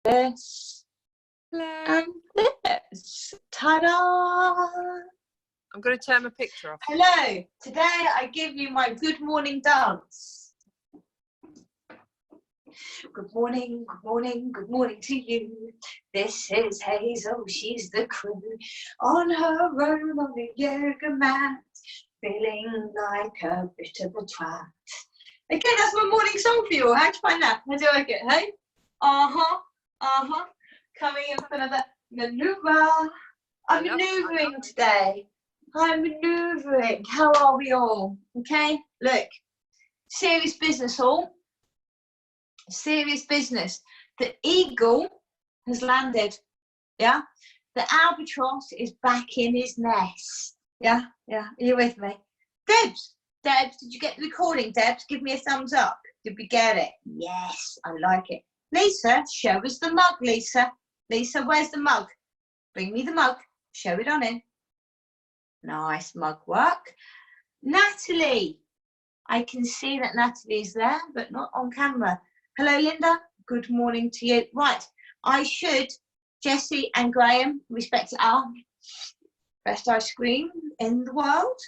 this, Hello. and this. Ta-da! I'm going to turn my picture off. Hello. Today I give you my good morning dance. Good morning, good morning, good morning to you. This is Hazel, she's the crew. On her own on the yoga mat, feeling like a bit of a twat. Okay, that's my morning song for you. How'd you find that? How do you like it, hey? Coming in for another maneuver. I'm maneuvering today. I'm maneuvering. How are we all? Okay, look. Serious business all. Serious business. The eagle has landed. Yeah. The albatross is back in his nest. Yeah. Are you with me? Debs, did you get the recording? Debs, give me a thumbs up. Did we get it? Yes, I like it. Lisa, show us the mug, Lisa. Lisa, where's the mug? Bring me the mug. Show it on in. Nice mug work. Natalie, I can see that Natalie's there, but not on camera. Hello, Linda. Good morning to you. Right, I should, Jessie and Graham, respect our best ice cream in the world.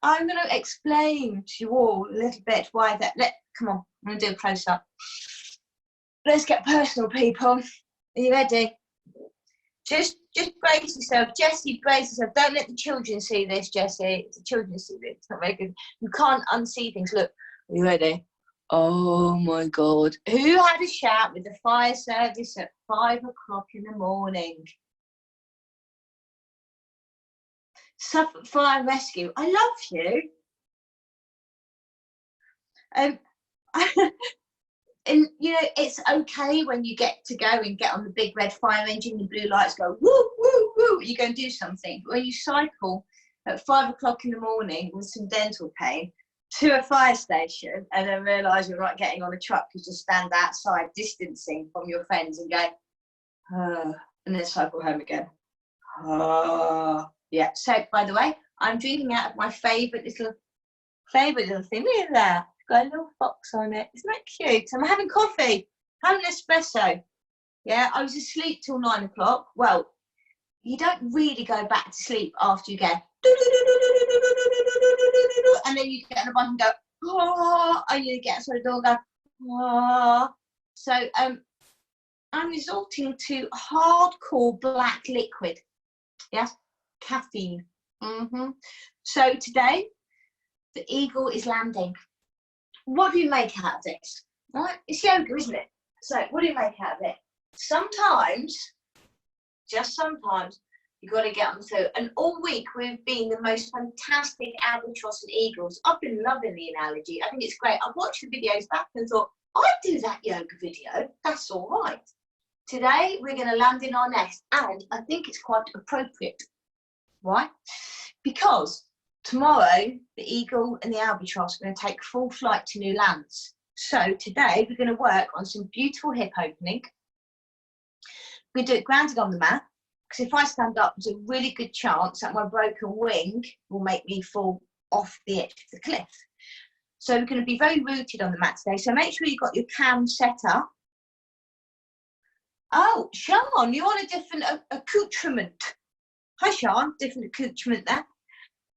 I'm going to explain to you all a little bit why that. Come on, I'm going to do a close up. Let's get personal, people. Are you ready? Just brace yourself. Jessie, brace yourself. Don't let the children see this, Jessie. The children see this. It's not very good. You can't unsee things. Look, are you ready? Oh my God. Who had a shout with the fire service at 5 o'clock in the morning? Suffolk Fire and Rescue. I love you. And you know, it's okay when you get to go and get on the big red fire engine, the blue lights go woo, woo, woo, you go and do something. But when you cycle at 5 o'clock in the morning with some dental pain to a fire station and then realise you're not getting on a truck, you just stand outside distancing from your friends and go, and then cycle home again. Yeah, so by the way, I'm drinking out of my favourite little thing. Look at that. Got a little fox on it. Isn't that cute? I'm having coffee, having an espresso. Yeah, I was asleep till 9 o'clock. Well, you don't really go back to sleep after you get, and then you get on the bike and go, and you get outside the door and go, So I'm resorting to hardcore black liquid. Yes, caffeine. So today, the eagle is landing. What do you make out of this? Right? It's yoga, isn't it? So what do you make out of it? Sometimes, just sometimes, you've got to get on the floor. And all week we've been the most fantastic albatross and eagles. I've been loving the analogy. I think it's great. I've watched the videos back and thought, I'd do that yoga video. That's all right. Today we're going to land in our nest, and I think it's quite appropriate. Why? Because tomorrow, the eagle and the albatross are going to take full flight to new lands. So today, we're going to work on some beautiful hip opening. We're going to do it grounded on the mat, because if I stand up, there's a really good chance that my broken wing will make me fall off the edge of the cliff. So we're going to be very rooted on the mat today. So make sure you've got your cam set up. Oh, Sean, you want a different accoutrement. Hi, Sean, different accoutrement there.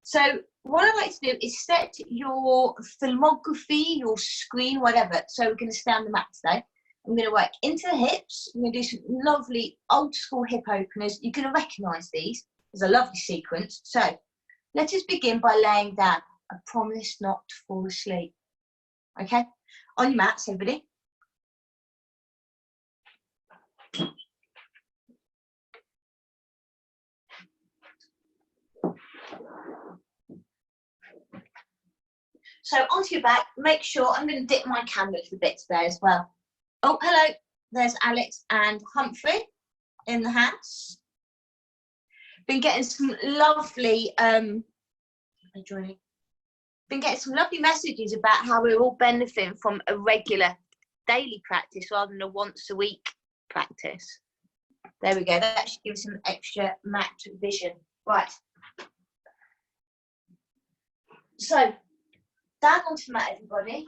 So what I like to do is set your filmography, your screen, whatever. So we're going to stay on the mat today. I'm going to work into the hips. I'm going to do some lovely old school hip openers. You're going to recognise these. There's a lovely sequence. So let us begin by laying down. I promise not to fall asleep. Okay? On your mats, everybody. So onto your back, make sure, I'm going to dip my camera a bit today as well. Oh, hello, there's Alex and Humphrey in the house. Been getting some lovely, been getting some lovely messages about how we're all benefiting from a regular daily practice rather than a once a week practice. There we go, that should give us some extra mat vision. Right. So, down onto the mat, everybody.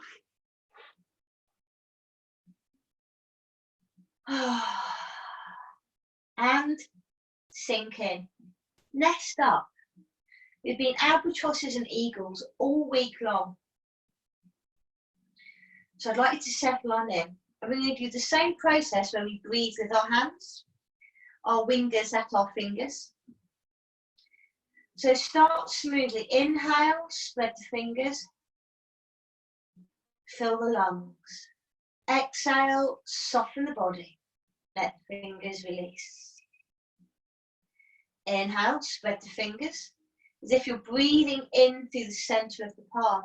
and sink in. Nest up. We've been albatrosses and eagles all week long. So I'd like you to settle on in. I'm going to do the same process when we breathe with our hands, our wingers at our fingers. So start smoothly. Inhale, spread the fingers. Fill the lungs. Exhale, soften the body. Let the fingers release. Inhale, spread the fingers as if you're breathing in through the centre of the palm.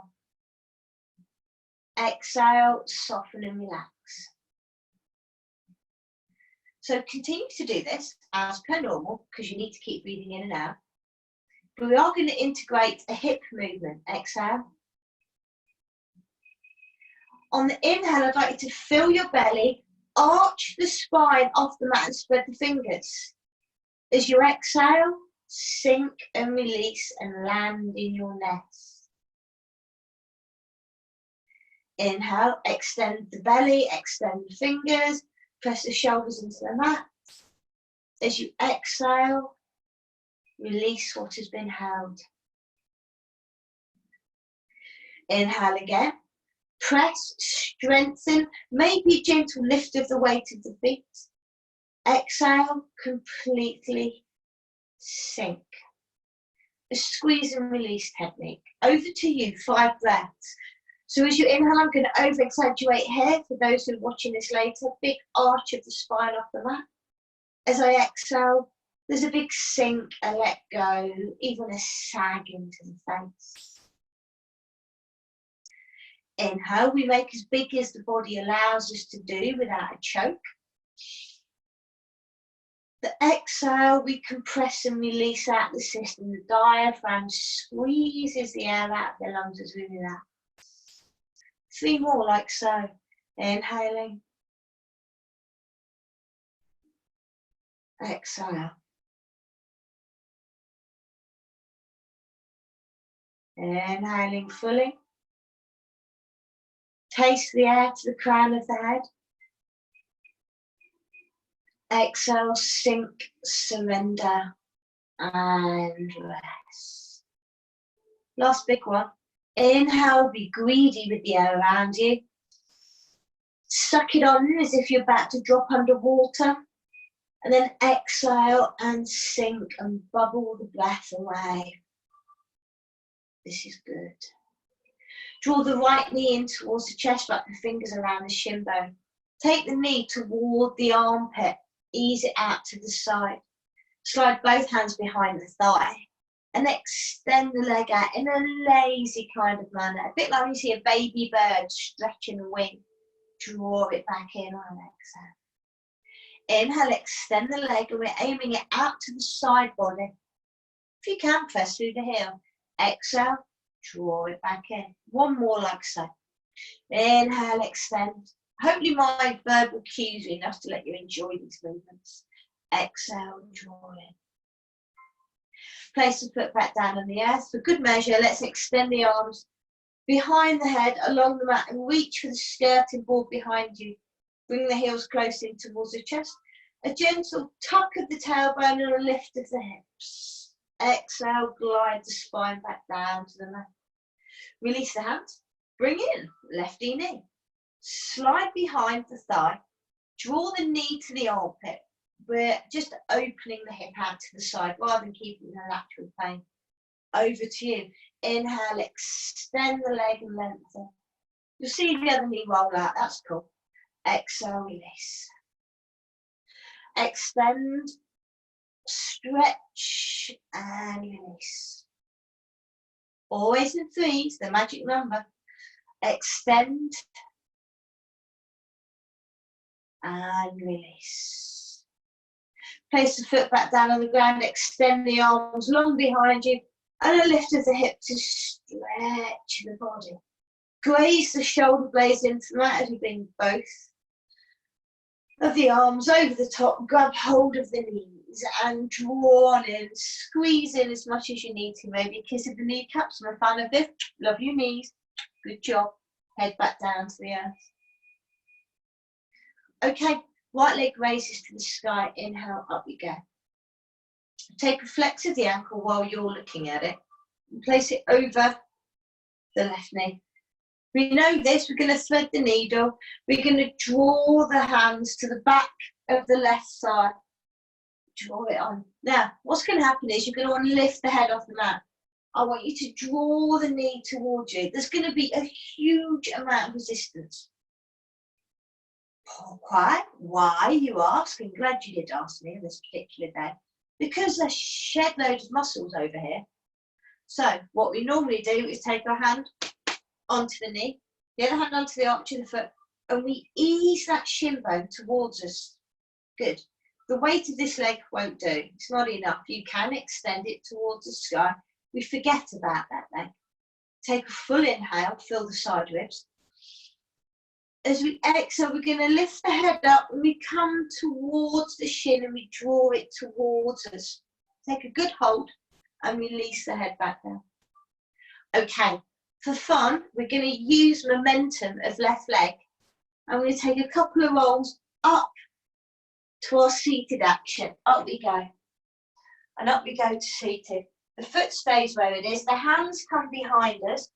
Exhale, soften and relax. So continue to do this as per normal because you need to keep breathing in and out. But we are going to integrate a hip movement. Exhale. On the inhale, I'd like you to fill your belly, arch the spine off the mat and spread the fingers. As you exhale, sink and release and land in your nest. Inhale, extend the belly, extend the fingers, press the shoulders into the mat. As you exhale, release what has been held. Inhale again. Press, strengthen, maybe a gentle lift of the weight of the feet. Exhale, completely sink. A squeeze and release technique. Over to you, 5 breaths. So as you inhale, I'm going to over-exaggerate here for those who are watching this later. Big arch of the spine off the mat. As I exhale, there's a big sink, a let go, even a sag into the face. Inhale, we make as big as the body allows us to do without a choke. The exhale, we compress and release out the system. The diaphragm squeezes the air out of the lungs as we relax. 3 more like so. Inhaling. Exhale. Inhaling fully. Taste the air to the crown of the head. Exhale, sink, surrender, and rest. Last big one. Inhale, be greedy with the air around you. Suck it on as if you're about to drop underwater. And then exhale and sink and bubble the breath away. This is good. Draw the right knee in towards the chest, like the fingers around the shin bone. Take the knee toward the armpit. Ease it out to the side. Slide both hands behind the thigh. And extend the leg out in a lazy kind of manner. A bit like you see a baby bird stretching the wing. Draw it back in on an exhale. Inhale, extend the leg, and we're aiming it out to the side body. If you can, press through the heel. Exhale, draw it back in. 1 more like so. Inhale, extend. Hopefully my verbal cues are enough to let you enjoy these movements. Exhale, draw in. Place the foot back down on the earth. For good measure, let's extend the arms behind the head along the mat and reach for the skirting board behind you. Bring the heels close in towards the chest. A gentle tuck of the tailbone and a lift of the hips. Exhale, glide the spine back down to the mat. Release the hands. Bring in lefty knee. Slide behind the thigh. Draw the knee to the armpit. We're just opening the hip out to the side rather than keeping the lateral plane. Over to you. Inhale, extend the leg and lengthen. You'll see the other knee roll out. That's cool. Exhale, release. Extend, stretch, and release. Always in 3s, the magic number. Extend and release. Place the foot back down on the ground, extend the arms long behind you, and a lift of the hip to stretch the body. Graze the shoulder blades into the mat as you bring both of the arms over the top, grab hold of the knees and draw on in, squeeze in as much as you need to, maybe a kiss of the kneecaps. I'm a fan of this. Love your knees. Good job. Head back down to the earth. Okay, right leg raises to the sky. Inhale, up we go. Take a flex of the ankle while you're looking at it. And place it over the left knee. We know this, we're going to thread the needle. We're going to draw the hands to the back of the left side. Draw it on. Now, what's going to happen is you're going to want to lift the head off the mat. I want you to draw the knee towards you. There's going to be a huge amount of resistance. Quiet. Why, you ask? I'm glad you did ask me on this particular day. Because there's shed loads of muscles over here. So what we normally do is take our hand onto the knee, the other hand onto the arch of the foot, and we ease that shin bone towards us. Good. The weight of this leg won't do. It's not enough. You can extend it towards the sky. We forget about that leg. Take a full inhale, fill the side ribs. As we exhale, we're going to lift the head up and we come towards the shin and we draw it towards us. Take a good hold and release the head back down. Okay, for fun, we're going to use momentum of left leg. I'm going to take a couple of rolls up to our seated action. Up we go. And up we go to seated. The foot stays where it is. The hands come behind us.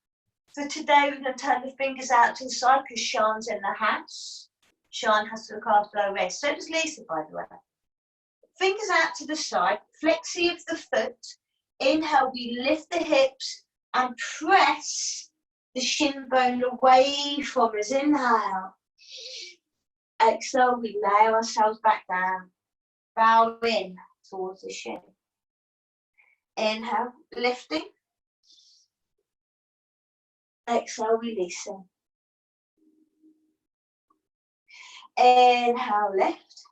For today, we're going to turn the fingers out to the side because Sean's in the house. Sean has to look after our rest. So does Lisa, by the way. Fingers out to the side. Flexi of the foot. Inhale, we lift the hips and press the shin bone away from us. Inhale. Exhale, we lay ourselves back down. Bow in towards the shin. Inhale, lifting. Exhale, releasing. Inhale, lift.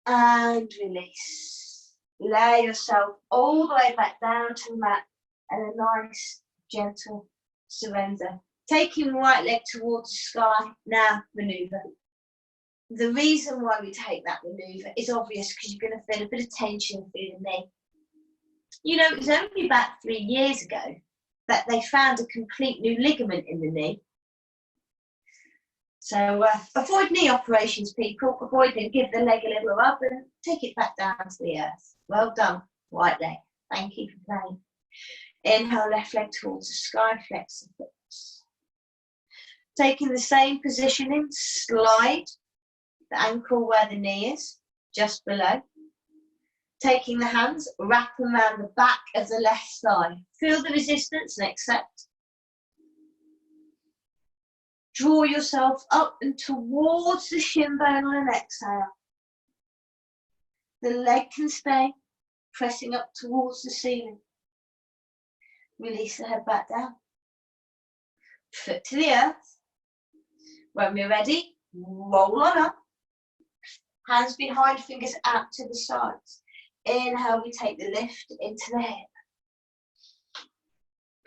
And release. Lay yourself all the way back down to the mat and a nice, gentle surrender. Taking right leg towards the sky. Now, maneuver. The reason why we take that maneuver is obvious because you're going to feel a bit of tension through the knee. You know, it was only about 3 years ago that they found a complete new ligament in the knee. So avoid knee operations, people. Avoid them. Give the leg a little rub and take it back down to the earth. Well done, right leg. Thank you for playing. Inhale, left leg towards the sky, flex the foot. Taking the same positioning, slide the ankle where the knee is, just below. Taking the hands, wrap them around the back of the left thigh. Feel the resistance and accept. Draw yourself up and towards the shin bone on an exhale. The leg can stay pressing up towards the ceiling. Release the head back down. Foot to the earth. When we're ready, roll on up. Hands behind, fingers out to the sides. Inhale, we take the lift into the hip.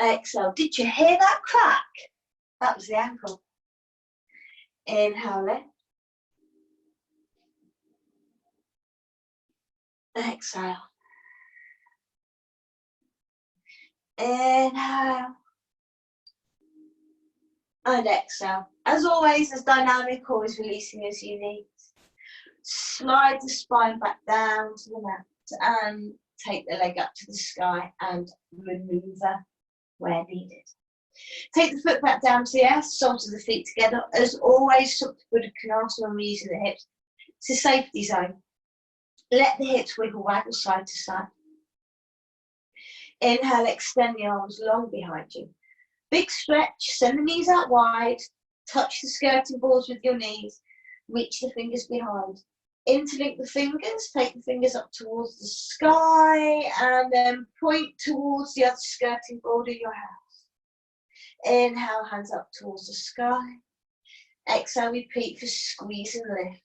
Exhale. Did you hear that crack? That was the ankle. Inhale, lift. Exhale. Inhale. And exhale. As always, as dynamic, always releasing as you need. Slide the spine back down to the mat and take the leg up to the sky and maneuver where needed. Take the foot back down to the earth, soles of the feet together. As always, Supta Buddha Konasana when we're using the hips. It's a safety zone. Let the hips wiggle, waggle side to side. Inhale, extend the arms long behind you. Big stretch, send the knees out wide. Touch the skirting boards with your knees. Reach the fingers behind. Interlink the fingers, take the fingers up towards the sky and then point towards the other skirting board of your house. Inhale, hands up towards the sky. Exhale, repeat for squeeze and lift.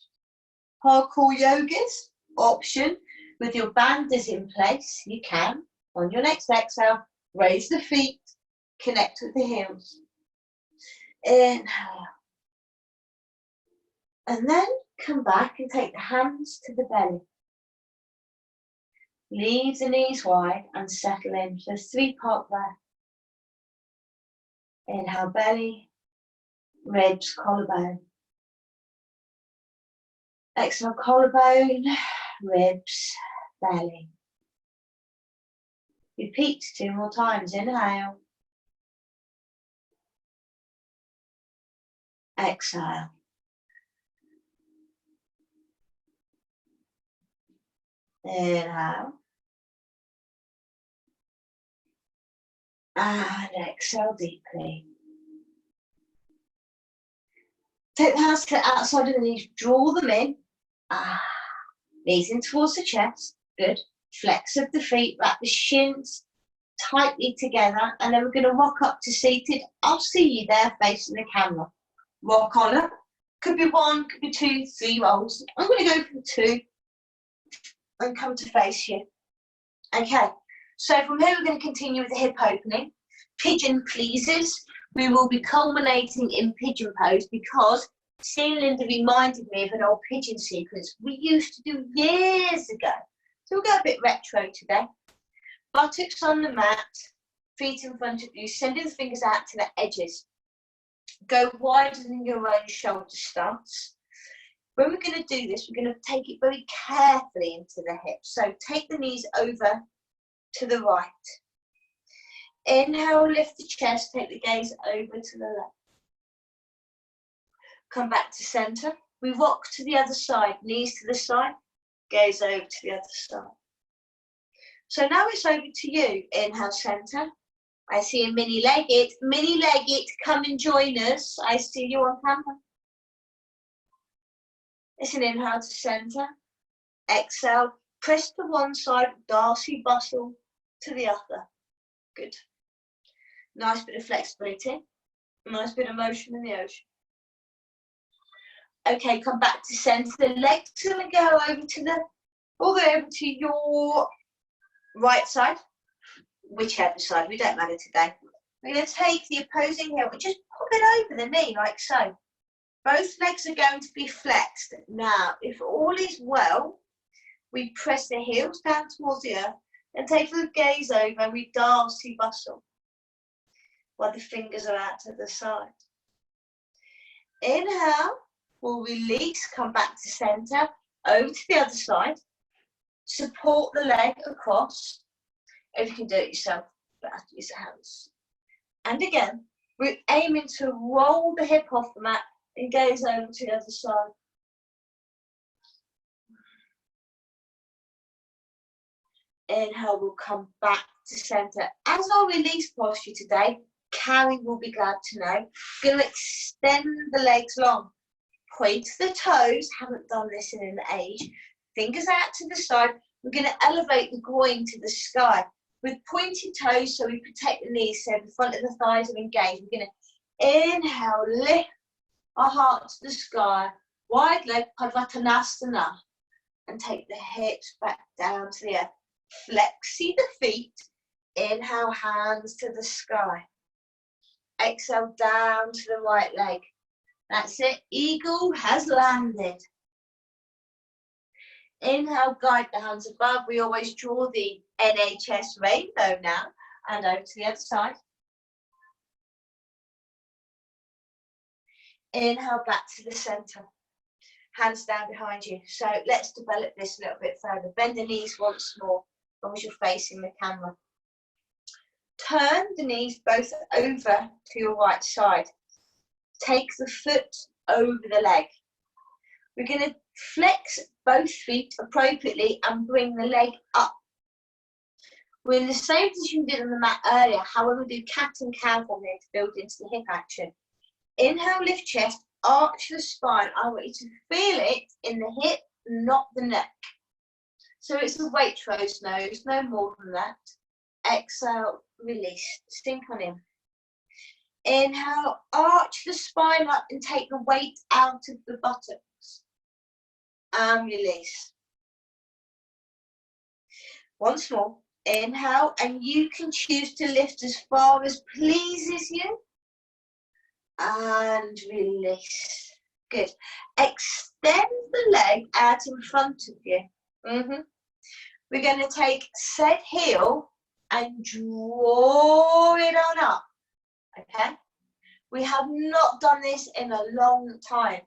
Hardcore yogas, option. With your banders in place, you can. On your next exhale, raise the feet, connect with the heels. Inhale. And then come back and take the hands to the belly. Leave the knees wide and settle in. So 3-part breath. Inhale, belly, ribs, collarbone. Exhale, collarbone, ribs, belly. Repeat 2 more times. Inhale. Exhale. Inhale. And exhale deeply. Take the hands to the outside of the knees, draw them in. Knees in towards the chest. Good. Flex of the feet, wrap the shins tightly together, and then we're going to rock up to seated. I'll see you there facing the camera. Rock on up. Could be 1, could be 2, 3 rolls. I'm going to go for 2 and come to face you. Okay, so from here we're going to continue with the hip opening. Pigeon pleases. We will be culminating in pigeon pose because seeing Linda reminded me of an old pigeon sequence we used to do years ago. So we'll go a bit retro today. Buttocks on the mat, feet in front of you, sending the fingers out to the edges. Go wider than your own shoulder stance. When we're going to do this, we're going to take it very carefully into the hips. So take the knees over to the right. Inhale, lift the chest, take the gaze over to the left. Come back to center. We rock to the other side, knees to the side, gaze over to the other side. So now it's over to you. Inhale, center. I see a mini leg it. Mini leg it, come and join us. I see you on camera. It's an inhale to center. Exhale, press to one side, Darcy bustle to the other. Good. Nice bit of flexibility. Nice bit of motion in the ocean. Okay, come back to center. The legs are going to go over to the, all the way over to your right side, whichever side, we don't matter today. We're going to take the opposing heel, we just pop it over the knee like so. Both legs are going to be flexed. Now, if all is well, we press the heels down towards the earth and take the gaze over and we Darcy bustle while the fingers are out to the side. Inhale, we'll release, come back to center, over to the other side. Support the leg across. If you can do it yourself, but use the hands. And again, we're aiming to roll the hip off the mat and gaze over to the other side. Inhale, we'll come back to center. As our release posture today, Carrie will be glad to know. Going to extend the legs long. Point the toes, haven't done this in an age. Fingers out to the side. We're going to elevate the groin to the sky with pointed toes so we protect the knees, so the front of the thighs are engaged. We're going to inhale, lift our heart to the sky, wide leg, Padvatanasana, and take the hips back down to the earth. Flexi the feet, inhale, hands to the sky. Exhale, down to the right leg. That's it, eagle has landed. Inhale, guide the hands above. We always draw the NHS rainbow now, and over to the other side. Inhale, back to the center. Hands down behind you. So let's develop this a little bit further. Bend the knees once more, as long as you're facing the camera. Turn the knees both over to your right side. Take the foot over the leg. We're going to flex both feet appropriately and bring the leg up. We're in the same position we did on the mat earlier, however we do cat and cow from here to build into the hip action. Inhale, lift chest, arch the spine. I want you to feel it in the hip, not the neck. So it's a Waitrose nose, no more than that. Exhale, release, sink on in. Inhale, arch the spine up and take the weight out of the buttocks. And release. Once more, inhale, and you can choose to lift as far as pleases you. And release. Good. Extend the leg out in front of you. We're going to take said heel and draw it on up. Okay? We have not done this in a long time.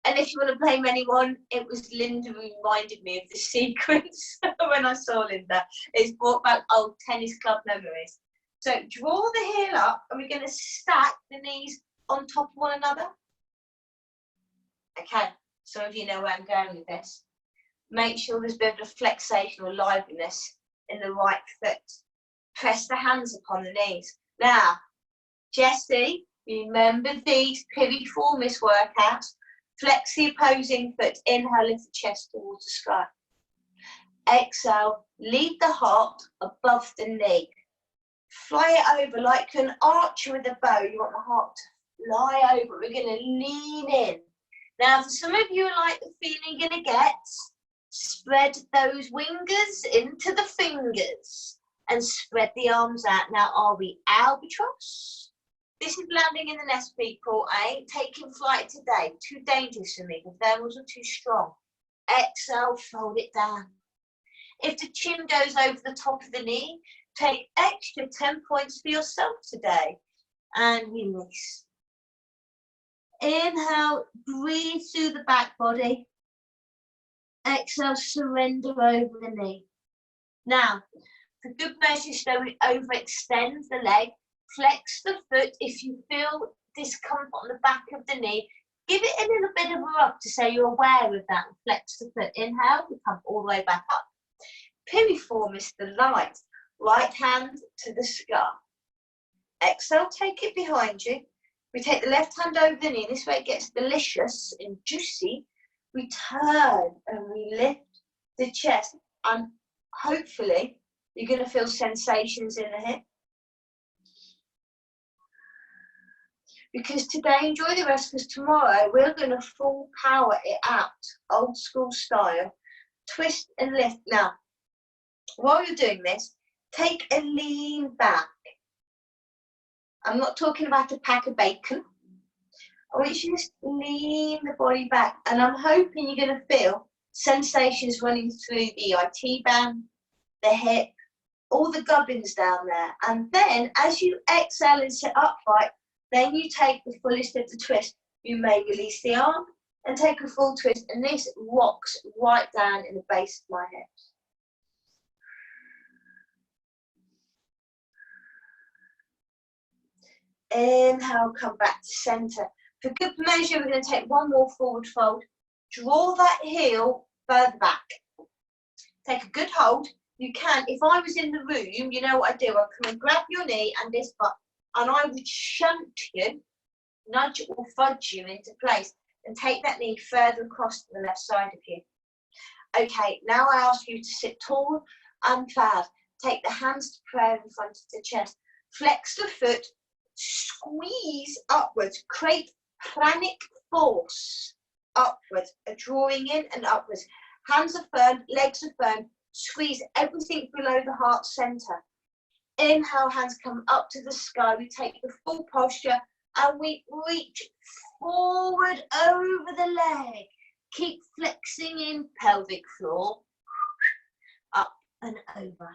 And if you want to blame anyone, it was Linda who reminded me of the sequence when I saw Linda. It's brought back old tennis club memories. So draw the heel up, and we're going to stack the knees on top of one another. Okay, some of you know where I'm going with this. Make sure there's a bit of flexation or liveliness in the right foot. Press the hands upon the knees. Now, Jessie, remember these piriformis workouts. Flex the opposing foot. Inhale, lift the chest towards the sky. Exhale, lead the heart above the knee. Fly it over like an archer with a bow. You want the heart to fly over. We're going to lean in. Now, for some of you like the feeling you're going to get, spread those wingers into the fingers and spread the arms out. Now, are we albatross? This is landing in the nest, people. I ain't taking flight today. Too dangerous for me. The thermals are too strong. Exhale, fold it down. If the chin goes over the top of the knee, take extra 10 points for yourself today. And release. Inhale, breathe through the back body. Exhale, surrender over the knee. Now, for good measure, slowly overextend the leg. Flex the foot. If you feel discomfort on the back of the knee, give it a little bit of a rub to say you're aware of that. Flex the foot. Inhale, we come all the way back up. Piriformis the light. Right hand to the sky. Exhale, take it behind you. We take the left hand over the knee. This way it gets delicious and juicy. We turn and we lift the chest. And hopefully you're going to feel sensations in the hip. Because today, enjoy the rest, because tomorrow we're going to full power it out, old school style. Twist and lift. Now, while you're doing this, take a lean back. I'm not talking about a pack of bacon. I want you to just lean the body back. And I'm hoping you're going to feel sensations running through the IT band, the hip, all the gubbins down there. And then, as you exhale and sit upright, then you take the fullest of the twist. You may release the arm and take a full twist, and this rocks right down in the base of my hips. Inhale, come back to center. For good measure, we're going to take one more forward fold. Draw that heel further back. Take a good hold. You can, if I was in the room, you know what I do? I come and grab your knee and this butt, and I would shunt you, nudge or fudge you into place, and take that knee further across to the left side of you. Okay, now I ask you to sit tall and proud. Take the hands to prayer in front of the chest. Flex the foot, squeeze upwards, create pranic force upwards, a drawing in and upwards. Hands are firm, legs are firm, squeeze everything below the heart center. Inhale, hands come up to the sky. We take the full posture and we reach forward over the leg. Keep flexing in pelvic floor, up and over.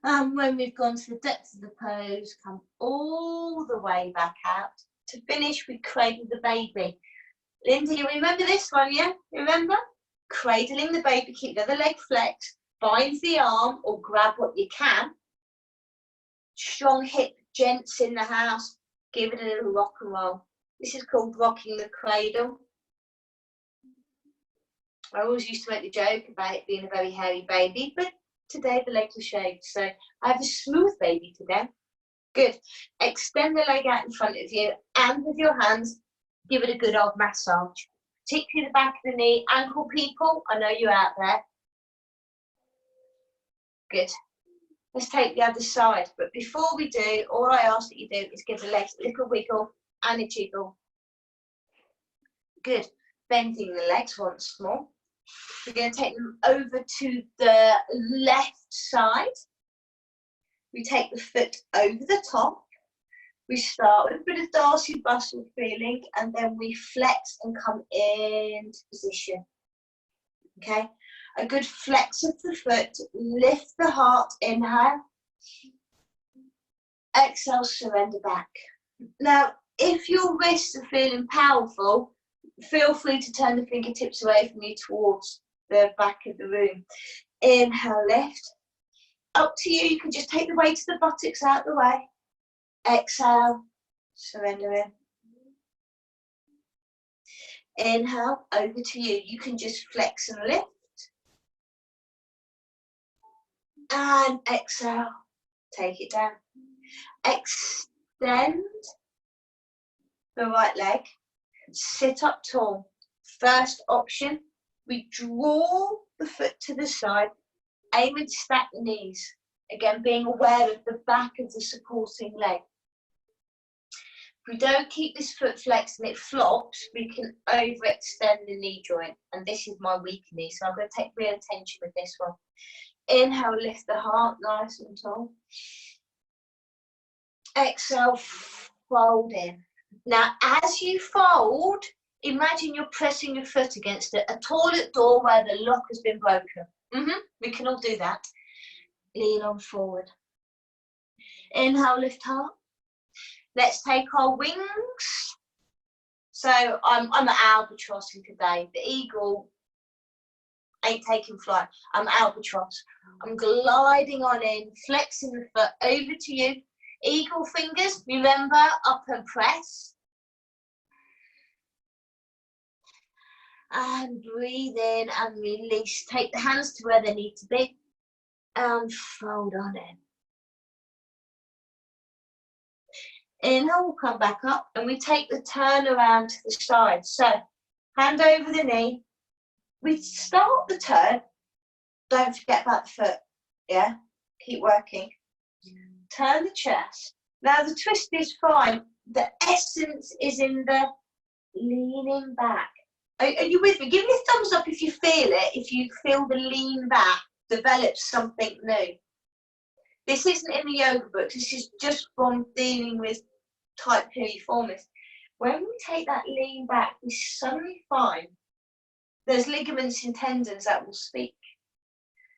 And when we've gone to the depths of the pose, come all the way back out. To finish, we cradle the baby. Linda, you remember this one, yeah? Remember? Cradling the baby, keep the other leg flexed, bind the arm or grab what you can. Strong hip gents in the house, give it a little rock and roll. This is called rocking the cradle. I always used to make the joke about it being a very hairy baby, but today the legs are shaved, so I have a smooth baby today. Good. Extend the leg out in front of you, and with your hands, give it a good old massage. Particularly the back of the knee. Ankle people, I know you're out there. Good. Let's take the other side. But before we do, all I ask that you do is give the legs a little wiggle and a jiggle. Good. Bending the legs once more. We're going to take them over to the left side. We take the foot over the top. We start with a bit of Darcy bustle feeling, and then we flex and come into position. Okay? A good flex of the foot, lift the heart, inhale. Exhale, surrender back. Now, if your wrists are feeling powerful, feel free to turn the fingertips away from you towards the back of the room. Inhale, lift. Up to you. You can just take the weight of the buttocks out of the way. Exhale, surrender in. Inhale, over to you. You can just flex and lift. And exhale, take it down. Extend the right leg. Sit up tall. First option, we draw the foot to the side, aim and stack the knees. Again, being aware of the back of the supporting leg. If we don't keep this foot flexed and it flops, we can overextend the knee joint. And this is my weak knee, so I'm going to take real attention with this one. Inhale, lift the heart nice and tall. Exhale, fold in. Now, as you fold, imagine you're pressing your foot against a toilet door where the lock has been broken. We can all do that. Lean on forward. Inhale, lift heart. Let's take our wings. So I'm an albatross today. The eagle ain't taking flight. I'm albatross. I'm gliding on in, flexing the foot over to you. Eagle fingers, remember, up and press. And breathe in and release. Take the hands to where they need to be. And fold on in. Inhale, we'll come back up and we take the turn around to the side. So, hand over the knee. We start the turn. Don't forget about the foot. Yeah? Keep working. Turn the chest. Now the twist is fine. The essence is in the leaning back. Are you with me? Give me a thumbs up if you feel it. If you feel the lean back develops something new. This isn't in the yoga books. This is just from dealing with type piriformis. When we take that lean back, we suddenly find there's ligaments and tendons that will speak.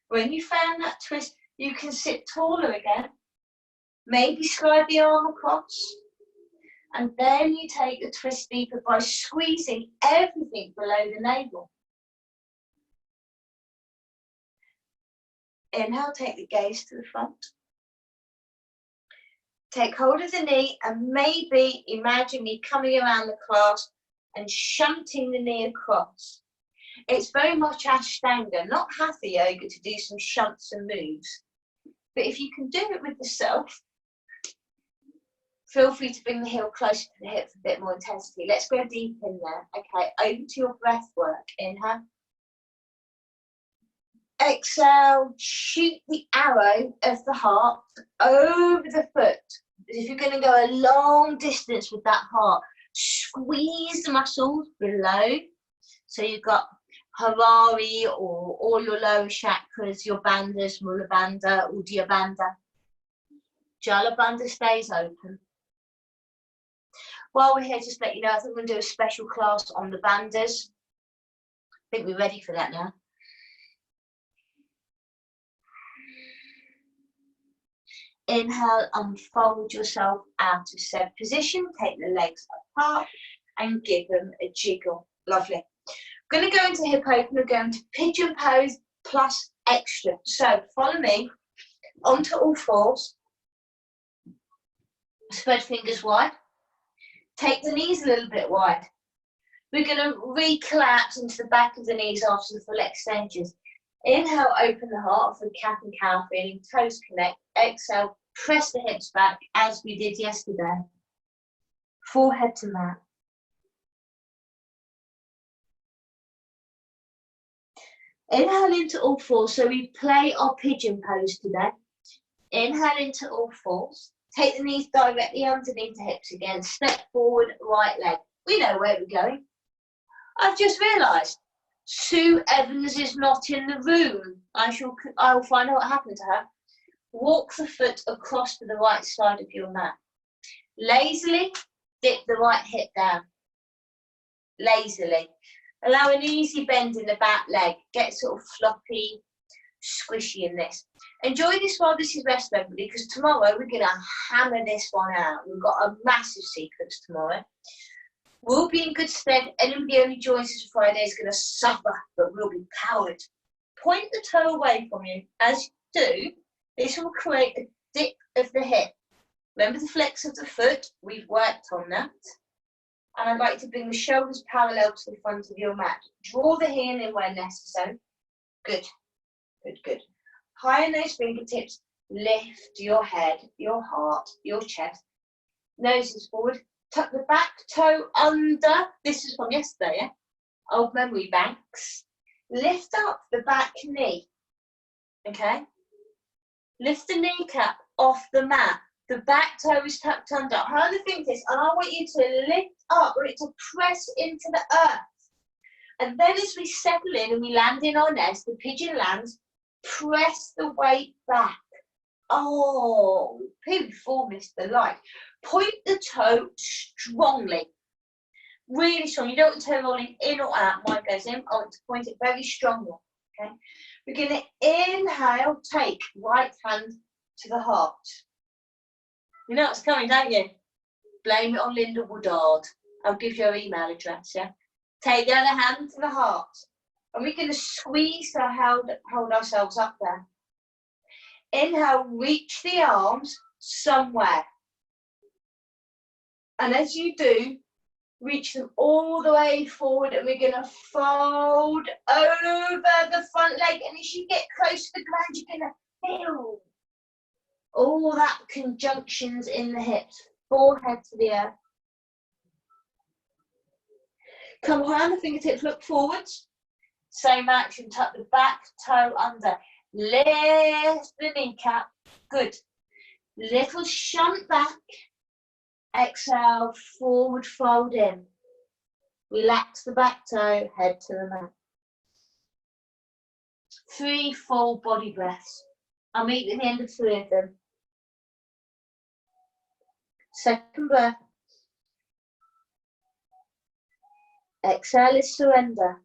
When you found that twist, you can sit taller again. Maybe slide the arm across. And then you take the twist deeper by squeezing everything below the navel. Inhale, take the gaze to the front. Take hold of the knee and maybe imagine me coming around the clasp and shunting the knee across. It's very much Ashtanga, not Hatha yoga, to do some shunts and moves. But if you can do it with the self, feel free to bring the heel closer to the hip for a bit more intensity. Let's go deep in there. Okay, over to your breath work. Inhale. Exhale, shoot the arrow of the heart over the foot. If you're going to go a long distance with that heart, squeeze the muscles below. So you've got Harari or all your lower chakras, your bandhas, Mula Bandha, Udya Bandha. Jala Bandha stays open. While we're here, just let you know, I think we're going to do a special class on the bandhas. I think we're ready for that now. Inhale, unfold yourself out of said position. Take the legs apart and give them a jiggle. Lovely. We're going to go into hip open. We're going to pigeon pose plus extra. So follow me onto all fours. Spread fingers wide. Take the knees a little bit wide. We're going to re-collapse into the back of the knees after the full extensions. Inhale, open the heart for cat and cow feeling, toes connect. Exhale, press the hips back as we did yesterday. Forehead to mat. Inhale into all fours, so we play our pigeon pose today. Inhale into all fours. Take the knees directly underneath the hips again. Step forward, right leg. We know where we're going. I've just realised Sue Evans is not in the room. I will find out what happened to her. Walk the foot across to the right side of your mat. Lazily dip the right hip down. Lazily. Allow an easy bend in the back leg. Get sort of floppy, squishy in this. Enjoy this while this is rest, everybody, because tomorrow we're going to hammer this one out. We've got a massive sequence tomorrow. We'll be in good stead. Anybody who only joins us Friday is going to suffer, but we'll be powered. Point the toe away from you. As you do, this will create a dip of the hip. Remember the flex of the foot? We've worked on that. And I'd like to bring the shoulders parallel to the front of your mat. Draw the heel in where necessary. Good, good, good. Higher nose fingertips. Lift your head, your heart, your chest. Noses forward. Tuck the back toe under. This is from yesterday, yeah? Old memory banks. Lift up the back knee. Okay? Lift the kneecap off the mat. The back toe is tucked under. Hold the fingers, and I want you to lift up, or it to press into the earth. And then as we settle in and we land in our nest, the pigeon lands, press the weight back. Oh, P4 missed the light. Point the toe strongly. Really strong. You don't want the toe rolling in or out. Mine goes in. I want to point it very strongly. Okay. We're going to inhale, take right hand to the heart. You know what's coming, don't you? Blame it on Linda Woodard. I'll give you her email address, yeah? Take the other hand to the heart. And we're going to squeeze to hold ourselves up there. Inhale, reach the arms somewhere. And as you do, reach them all the way forward, and we're going to fold over the front leg. And as you get close to the ground, you're going to feel all that conjunctions in the hips, forehead to the earth. Come around the fingertips, look forwards. Same action, tuck the back toe under. Lift the kneecap. Good. Little shunt back. Exhale, forward fold in. Relax the back toe, head to the mat. 3 full body breaths. I'll meet you at the end of 3 of them. Second breath. Exhale is surrender.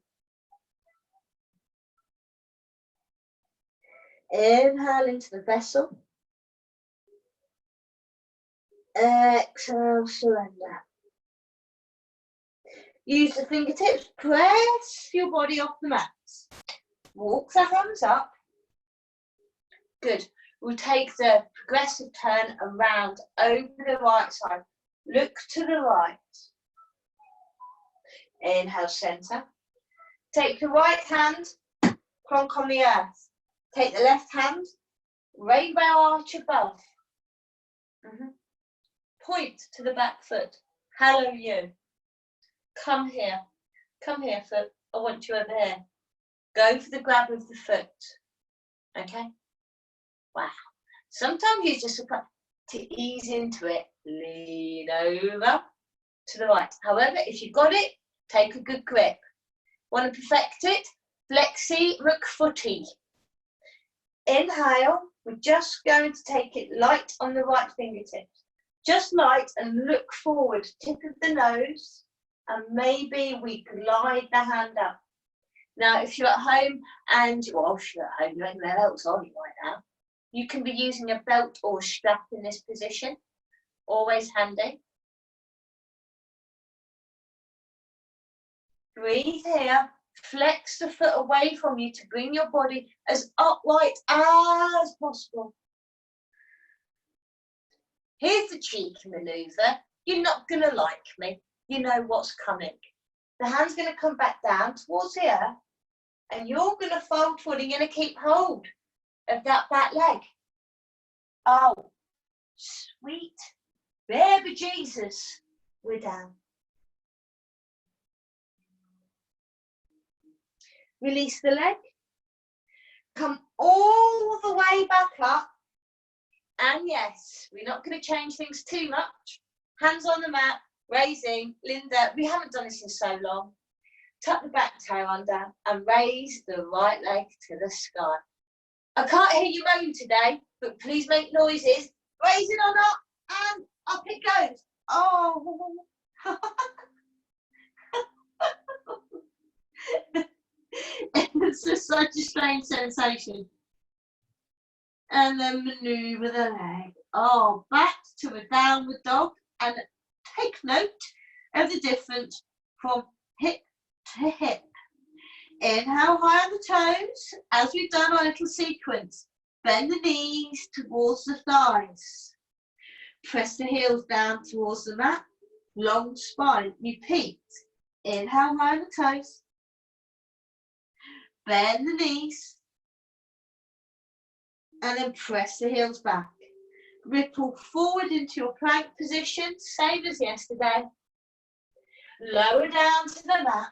Inhale into the vessel. Exhale, surrender. Use the fingertips, press your body off the mats. Walk the hands up. Good. We'll take the progressive turn around over the right side. Look to the right. Inhale, center. Take the right hand, plonk on the earth. Take the left hand, rainbow arch above. Point to the back foot. Hello, you. Come here. Come here, foot. I want you over here. Go for the grab of the foot. Okay? Wow. Sometimes you just have to ease into it. Lean over to the right. However, if you've got it, take a good grip. Want to perfect it? Flexi McFooty. Inhale. We're just going to take it light on the right fingertips. Just light and look forward, tip of the nose, and maybe we glide the hand up. Now, if you're at home and, well, if you're at home, you're anywhere else, aren't you, right now? You can be using a belt or a strap in this position. Always handy. Breathe here. Flex the foot away from you to bring your body as upright as possible. Here's the cheeky maneuver. You're not going to like me. You know what's coming. The hand's going to come back down towards the earth, and you're going to fold forward. You're going to keep hold of that back leg. Oh, sweet baby Jesus. We're down. Release the leg. Come all the way back up. And yes, we're not going to change things too much. Hands on the mat, raising. Linda, we haven't done this in so long. Tuck the back toe under and raise the right leg to the sky. I can't hear you moan today, but please make noises. Raise it on up and up it goes. Oh. It's just such a strange sensation. And then maneuver the leg. Oh, back to a downward dog. And take note, of the difference from hip to hip. Inhale high on the toes, as we've done our little sequence. Bend the knees towards the thighs. Press the heels down towards the mat. Long spine. Repeat. Inhale high on the toes. Bend the knees. And then press the heels back. Ripple forward into your plank position, same as yesterday. Lower down to the mat.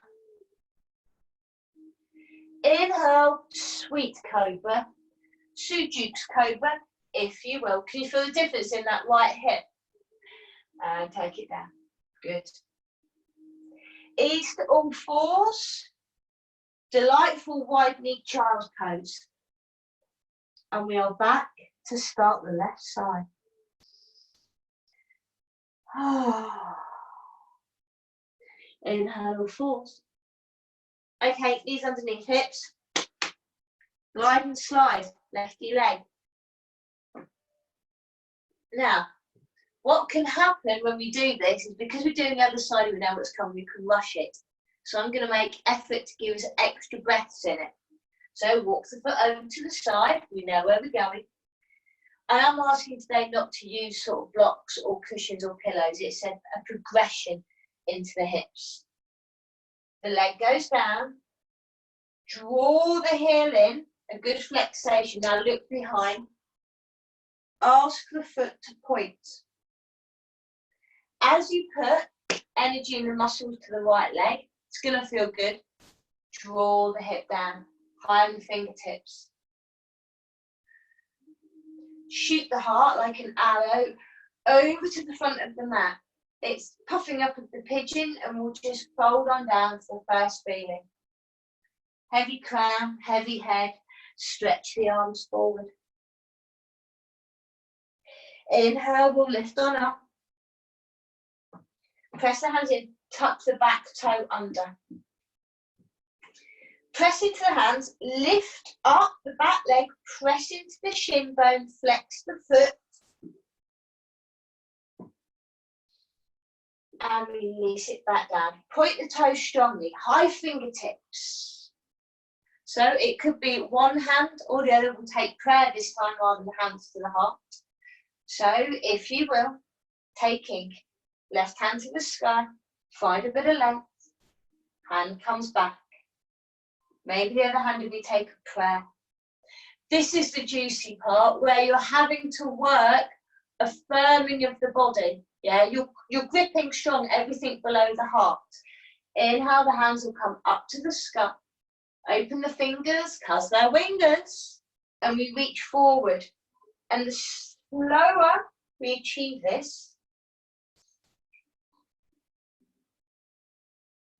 Inhale, sweet cobra. Sujuke's cobra, if you will. Can you feel the difference in that right hip? And take it down. Good. Ease to all fours. Delightful wide knee child's pose. And we are back to start the left side. Inhale, fours. Okay, knees underneath hips. Glide and slide, lefty leg. Now, what can happen when we do this is because we're doing the other side, we know what's coming, we can rush it. So I'm going to make effort to give us extra breaths in it. So walk the foot over to the side, we know where we're going. I am asking today not to use sort of blocks or cushions or pillows. It's a progression into the hips. The leg goes down, draw the heel in, a good flexation. Now look behind, ask the foot to point. As you put energy in the muscles to the right leg, it's going to feel good. Draw the hip down, high on the fingertips. Shoot the heart like an arrow over to the front of the mat. It's puffing up at the pigeon and we'll just fold on down to the first feeling. Heavy crown, heavy head, stretch the arms forward. Inhale, we'll lift on up. Press the hands in, tuck the back toe under. Press into the hands, lift up the back leg, press into the shin bone, flex the foot. And release it back down. Point the toes strongly, high fingertips. So it could be one hand or the other. Will take prayer this time rather than hands to the heart. So if you will, taking left hand to the sky, find a bit of length, hand comes back. Maybe the other hand will be take a prayer. This is the juicy part where you're having to work a firming of the body. Yeah, you're gripping strong everything below the heart. Inhale, the hands will come up to the sky. Open the fingers, cause they're wingers. And we reach forward. And the slower we achieve this,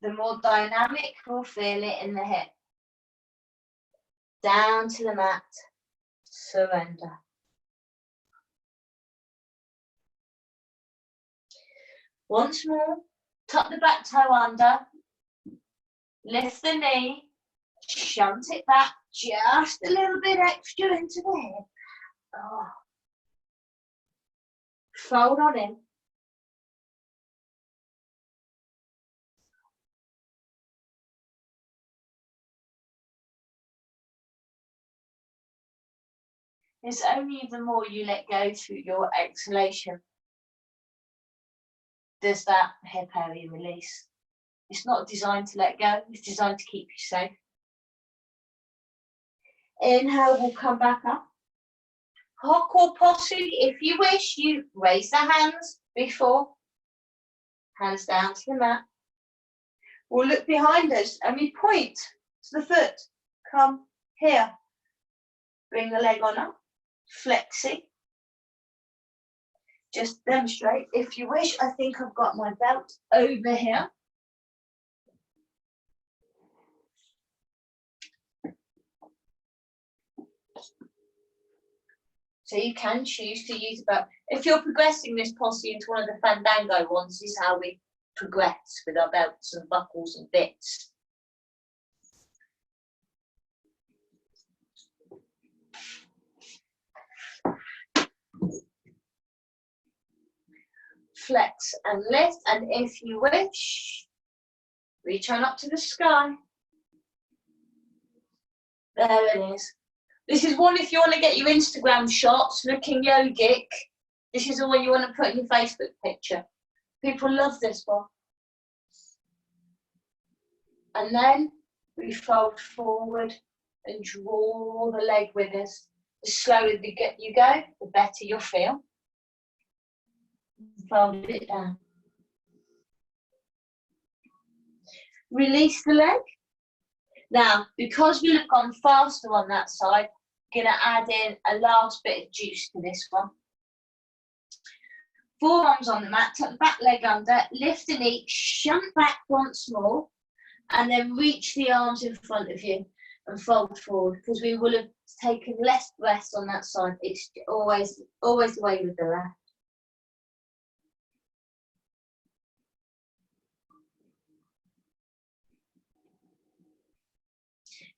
the more dynamic we'll feel it in the hip. Down to the mat, surrender. Once more, tuck the back toe under, lift the knee, shunt it back just a little bit extra into the hip. Oh. Fold on in. It's only the more you let go through your exhalation does that hip area release. It's not designed to let go, it's designed to keep you safe. Inhale, we'll come back up. Hardcore posse, if you wish, you raise the hands before. Hands down to the mat. We'll look behind us and we point to the foot. Come here. Bring the leg on up. Flexing. Just demonstrate if you wish. I think I've got my belt over here. So you can choose to use a belt. If you're progressing this posse into one of the fandango ones, this is how we progress with our belts and buckles and bits. flex and lift, and if you wish, reach on up to the sky. There it is. This is one if you want to get your Instagram shots looking yogic. This is the one you want to put in your Facebook picture. People love this one. And then we fold forward and draw the leg with us. The slower you go, the better you'll feel. Fold it down. Release the leg. Now, because we'll have gone faster on that side, I'm going to add in a last bit of juice to this one. Forearms on the mat, tuck the back leg under, lift the knee, shunt back once more, and then reach the arms in front of you and fold forward, because we will have taken less breath on that side. It's always the way with the left.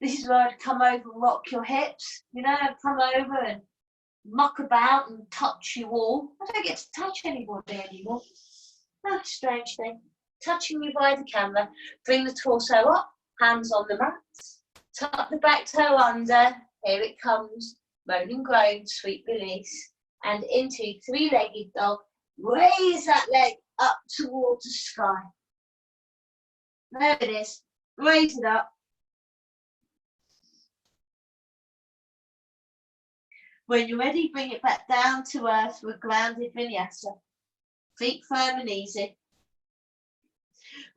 This is where I'd come over and rock your hips. You know, I'd come over and muck about and touch you all. I don't get to touch anybody anymore. That's a strange thing. Touching you by the camera. Bring the torso up, hands on the mat. Tuck the back toe under. Here it comes. Moan and groan, sweet release. And into three-legged dog. Raise that leg up towards the sky. There it is. Raise it up. When you're ready, bring it back down to earth with grounded vinyasa. Feet firm and easy.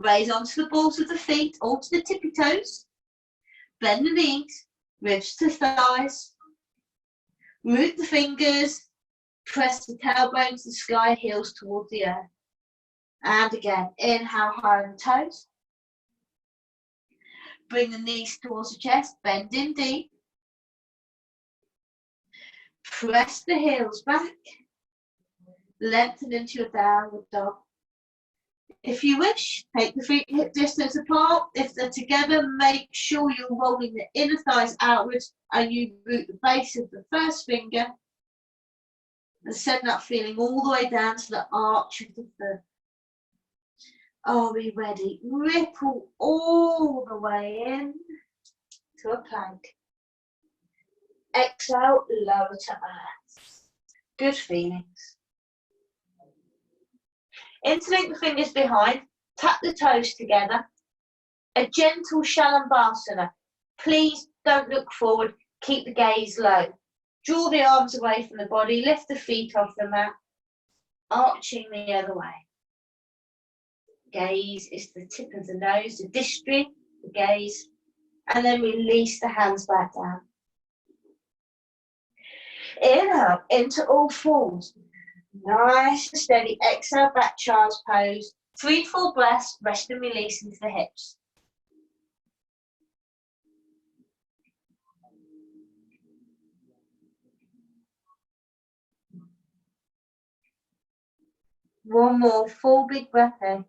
Raise onto the balls of the feet, or to the tippy toes. Bend the knees, ribs to thighs. Root the fingers. Press the tailbone to the sky, heels towards the earth. And again, inhale high on the toes. Bring the knees towards the chest, bend in deep. Press the heels back, lengthen into your downward dog. If you wish, take the feet hip distance apart. If they're together, make sure you're rolling the inner thighs outwards and you root the base of the first finger and send that feeling all the way down to the arch of the third. Are we ready? Ripple all the way in to a plank. Exhale, lower to earth. Good feelings. Interlink the fingers behind, tap the toes together. A gentle Shalabhasana. Please don't look forward, keep the gaze low. Draw the arms away from the body, lift the feet off the mat, arching the other way. Gaze is the tip of the nose, the distri, the gaze, and then release the hands back down. Inhale into all fours. Nice and steady. Exhale, back child's pose. 3 full breaths, rest and release into the hips. One more full big breath in.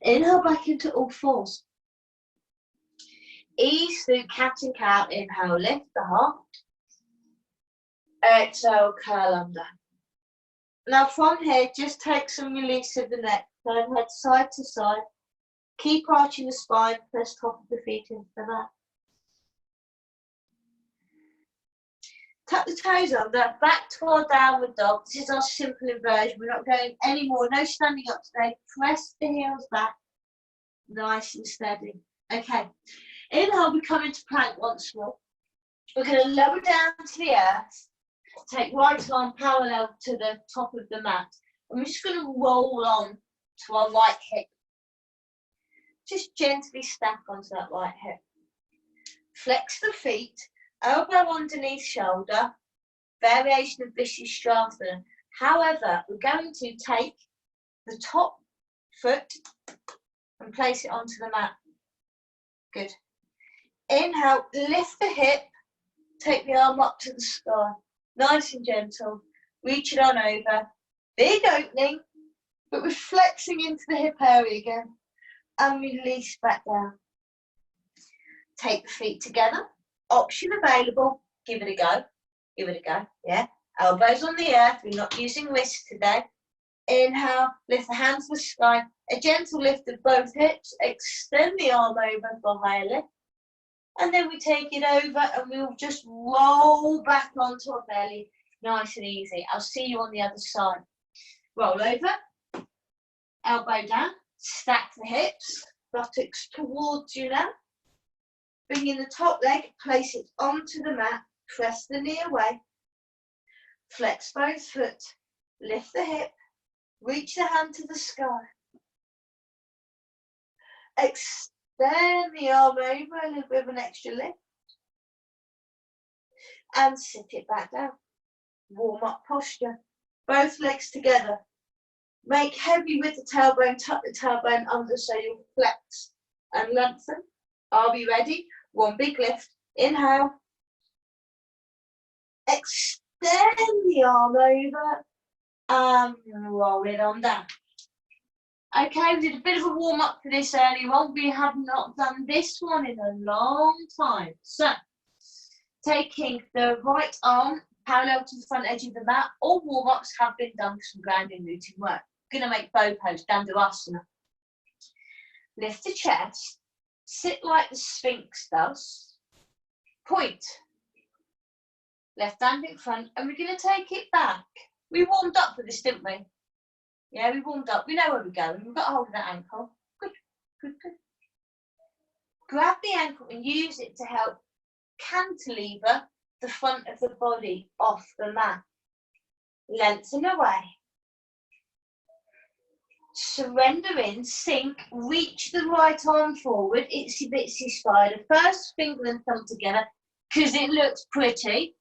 Inhale back into all fours. Ease through cat and cow. Inhale, lift the heart. Exhale, curl under. Now from here, just take some release of the neck. Turn head side to side. Keep arching the spine. Press top of the feet into the mat. Tuck the toes under. Back to our downward dog. This is our simple inversion. We're not going any more. No standing up today. Press the heels back. Nice and steady. Okay. Inhale, we come into plank once more. We're going to lower down to the earth. Take right arm parallel to the top of the mat. And we're just going to roll on to our right hip. Just gently stack onto that right hip. Flex the feet, elbow underneath shoulder, variation of Vishishrasana. However, we're going to take the top foot and place it onto the mat. Good. Inhale, lift the hip, take the arm up to the sky. Nice and gentle. Reach it on over. Big opening, but we're flexing into the hip area again. And release back down. take the feet together. Option available. Give it a go. Give it a go. Yeah. Elbows on the earth. We're not using wrists today. Inhale. Lift the hands to the sky. A gentle lift of both hips. Extend the arm over for higher lift. And then we take it over and we'll just roll back onto our belly. Nice and easy. I'll see you on the other side. Roll over. Elbow down. Stack the hips. Buttocks towards you now. Bring in the top leg. Place it onto the mat. Press the knee away. Flex both foot. Lift the hip. Reach the hand to the sky. Extend the arm over, a little bit of an extra lift. And sit it back down. Warm up posture. Both legs together. Make heavy with the tailbone, tuck the tailbone under so you'll flex and lengthen. Are we ready? One big lift. Inhale. Extend the arm over and roll it on down. Okay, we did a bit of a warm up for this earlier on. We have not done this one in a long time. So, taking the right arm parallel to the front edge of the mat. All warm ups have been done for some grounding routine work. Gonna make bow pose, Dandasana. Lift the chest, sit like the Sphinx does. Point. Left hand in front, and we're gonna take it back. We warmed up for this, didn't we? Yeah, we warmed up. We know where we're going. We've got hold of that ankle. Good, good, good. Grab the ankle and use it to help cantilever the front of the body off the mat. Lengthen away. Surrender in, sink, reach the right arm forward, itsy bitsy spider. First finger and thumb together because it looks pretty.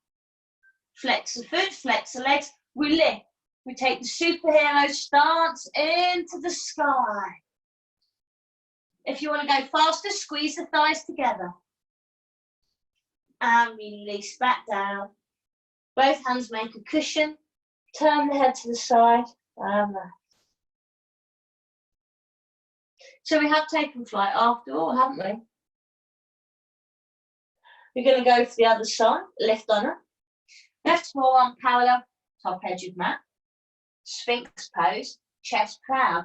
Flex the foot, flex the legs. We lift. We take the superhero stance into the sky. If you want to go faster, squeeze the thighs together. And release back down. Both hands make a cushion. Turn the head to the side. And left. So we have taken flight after all, haven't we? We're going to go for the other side. Lift on up. Left forearm parallel, top edge of mat. Sphinx pose, chest proud.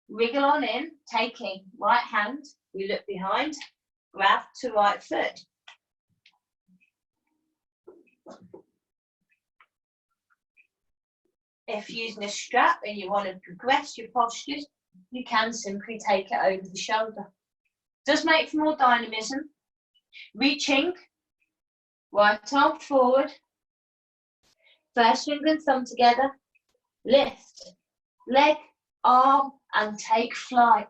Wriggle on in, taking right hand, we look behind, grab to right foot. If using a strap and you want to progress your postures, you can simply take it over the shoulder. Does make for more dynamism. Reaching, right arm forward. First finger and thumb together. Lift, leg, arm, and take flight.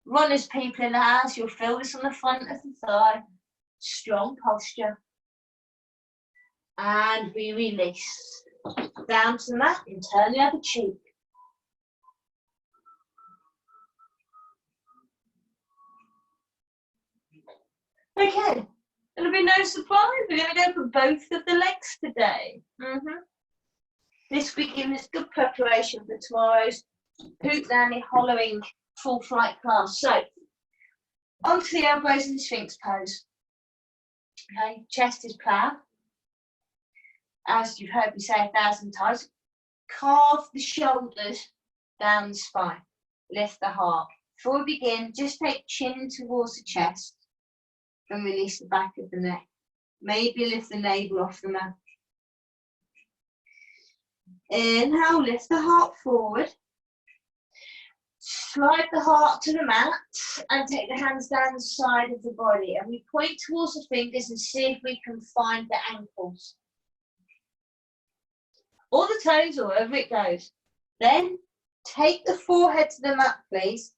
Runners, people in the house, you'll feel this on the front of the thigh. Strong posture. And we release. Down to the mat and turn the other cheek. Okay, it'll be no surprise. We're going to go for both of the legs today. This week giving us good preparation for tomorrow's Hoot Nanny hollowing full flight class. So, onto the elbows in the Sphinx pose. Okay, chest is proud. As you've heard me say 1,000 times, carve the shoulders down the spine. Lift the heart. Before we begin, just take chin towards the chest and release the back of the neck. Maybe lift the navel off the mat. Inhale, lift the heart forward. Slide the heart to the mat and take the hands down the side of the body. And we point towards the fingers and see if we can find the ankles. Or the toes, or wherever it goes. Then take the forehead to the mat, please.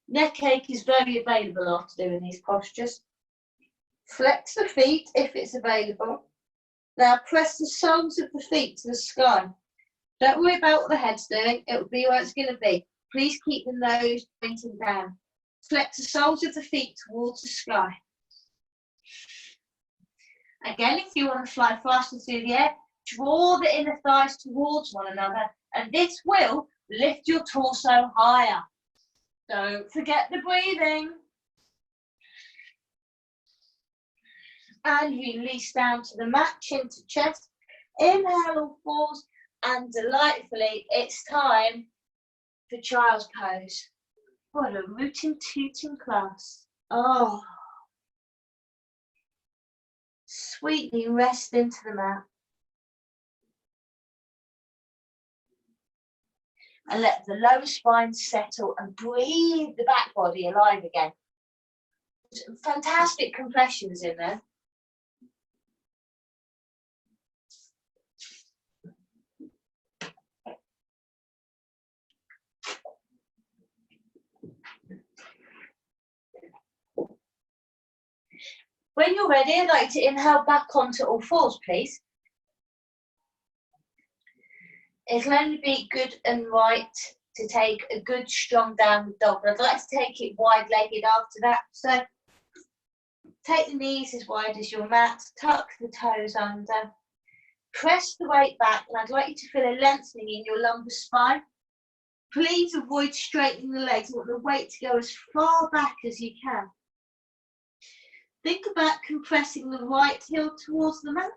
Neck ache is very available after doing these postures. Flex the feet if it's available. Now press the soles of the feet to the sky. Don't worry about what the head's doing. It will be where it's going to be. Please keep the nose pointing down. Flex the soles of the feet towards the sky. Again, if you want to fly faster through the air, draw the inner thighs towards one another, and this will lift your torso higher. Don't forget the breathing. And release down to the mat, chin to chest. Inhale all fours, and delightfully, it's time for child's pose. What a rootin' tootin' class. Oh. Sweetly rest into the mat. And let the lower spine settle and breathe the back body alive again. Fantastic compressions in there. When you're ready, I'd like to inhale back onto all fours, please. It'll only be good and right to take a good, strong downward dog, but I'd like to take it wide-legged after that. So take the knees as wide as your mat, tuck the toes under, press the weight back, and I'd like you to feel a lengthening in your lumbar spine. Please avoid straightening the legs. I want the weight to go as far back as you can. Think about compressing the right heel towards the mat,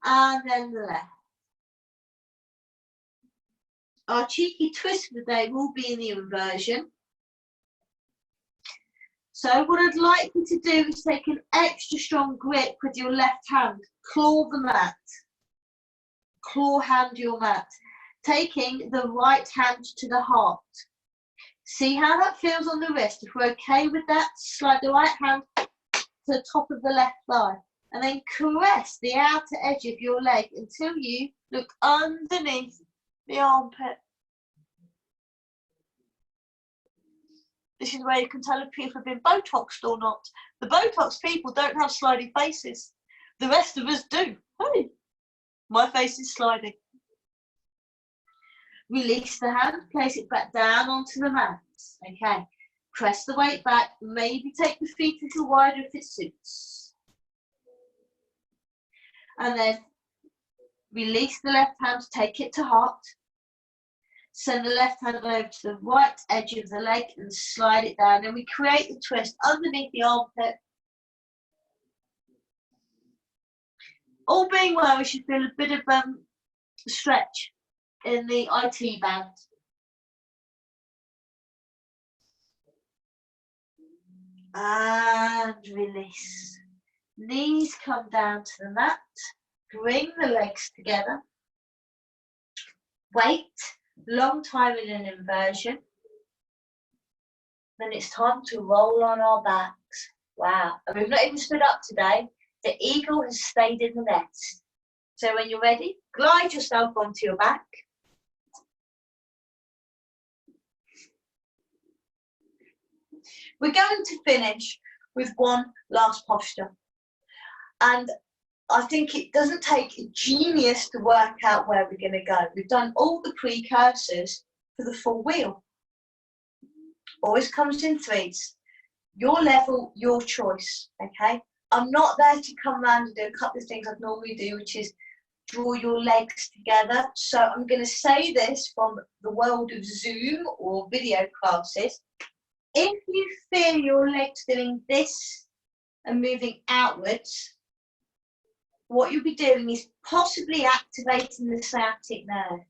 and then the left. Our cheeky twist for the day will be in the inversion. So what I'd like you to do is take an extra strong grip with your left hand. Claw the mat. Claw hand your mat. Taking the right hand to the heart. See how that feels on the wrist. If we're okay with that, slide the right hand to the top of the left thigh. And then caress the outer edge of your leg until you look underneath the armpit. This is where you can tell if people have been Botoxed or not. The Botox people don't have sliding faces. The rest of us do. Hey, my face is sliding. Release the hand, place it back down onto the mat. Okay, press the weight back, maybe take the feet a little wider if it suits. And then release the left hand, take it to heart. Send the left hand over to the right edge of the leg and slide it down. And we create the twist underneath the armpit. All being well, we should feel a bit of stretch in the IT band. And release. Knees come down to the mat. Bring the legs together. Wait. Long time in an inversion. Then it's time to roll on our backs. Wow. And we've not even stood up today. The eagle has stayed in the nest. So when you're ready, glide yourself onto your back. We're going to finish with one last posture. And I think it doesn't take a genius to work out where we're going to go. We've done all the precursors for the full wheel. Always comes in threes. Your level, your choice, okay? I'm not there to come around and do a couple of things I'd normally do, which is draw your legs together. So I'm going to say this from the world of Zoom or video classes. If you feel your legs doing this and moving outwards, what you'll be doing is possibly activating the sciatic nerve.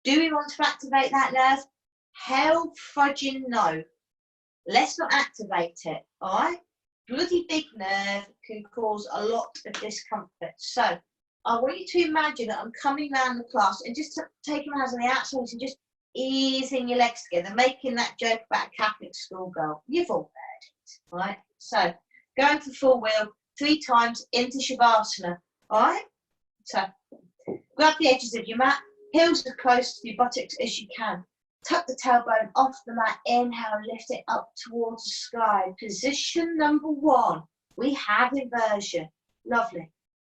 Do we want to activate that nerve? Hell fudging no. Let's not activate it, all right? Bloody big nerve can cause a lot of discomfort. So I want you to imagine that I'm coming around the class and just taking my hands on the outside and just easing your legs together, making that joke about a Catholic schoolgirl. You've all heard it, right? So going for full wheel 3 times into Shavasana. All right, so grab the edges of your mat, heels as close to your buttocks as you can. Tuck the tailbone off the mat, inhale, lift it up towards the sky. Position number 1, we have inversion. Lovely.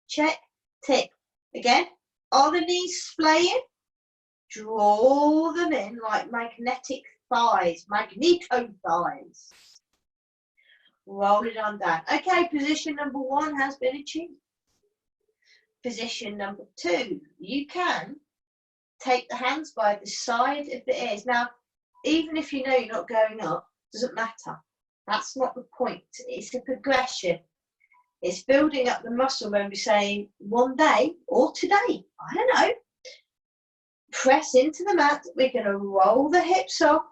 Check, tick. Again, are the knees splaying? Draw them in like magnetic thighs, magneto thighs. Roll it on down. Okay, position number 1 has been achieved. Position number 2, you can take the hands by the side of the ears. Now, even if you know you're not going up, doesn't matter. That's not the point. It's a progression. It's building up the muscle when we're saying one day or today, I don't know. Press into the mat. We're going to roll the hips up.